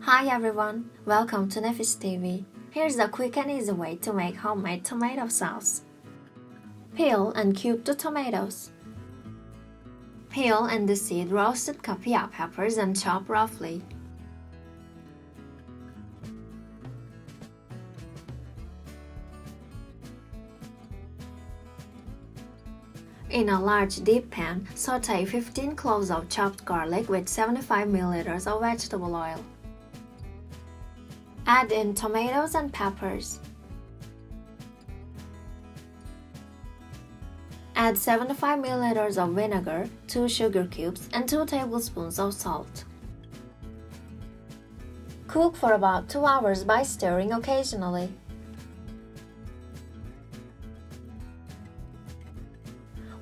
Hi everyone, welcome to Nefis TV. Here's a quick and easy way to make homemade tomato sauce. Peel and cube the tomatoes. Peel and deseed roasted capia peppers and chop roughly. In a large deep pan, saute 15 cloves of chopped garlic with 75 ml of vegetable oil. Add in tomatoes and peppers. Add 75 ml of vinegar, 2 sugar cubes, and 2 tablespoons of salt. Cook for about 2 hours by stirring occasionally.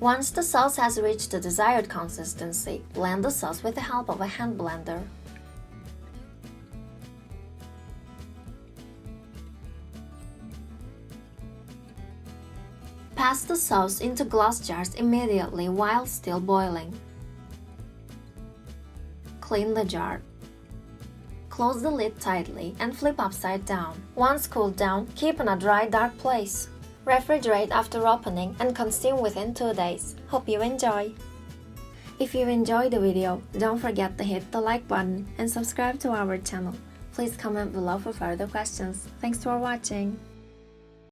Once the sauce has reached the desired consistency, blend the sauce with the help of a hand blender. Pass the sauce into glass jars immediately while still boiling. Clean the jar. Close the lid tightly and flip upside down. Once cooled down, keep in a dry, dark place. Refrigerate after opening and consume within 2 days. Hope you enjoy! If you enjoyed the video, don't forget to hit the like button and subscribe to our channel. Please comment below for further questions. Thanks for watching!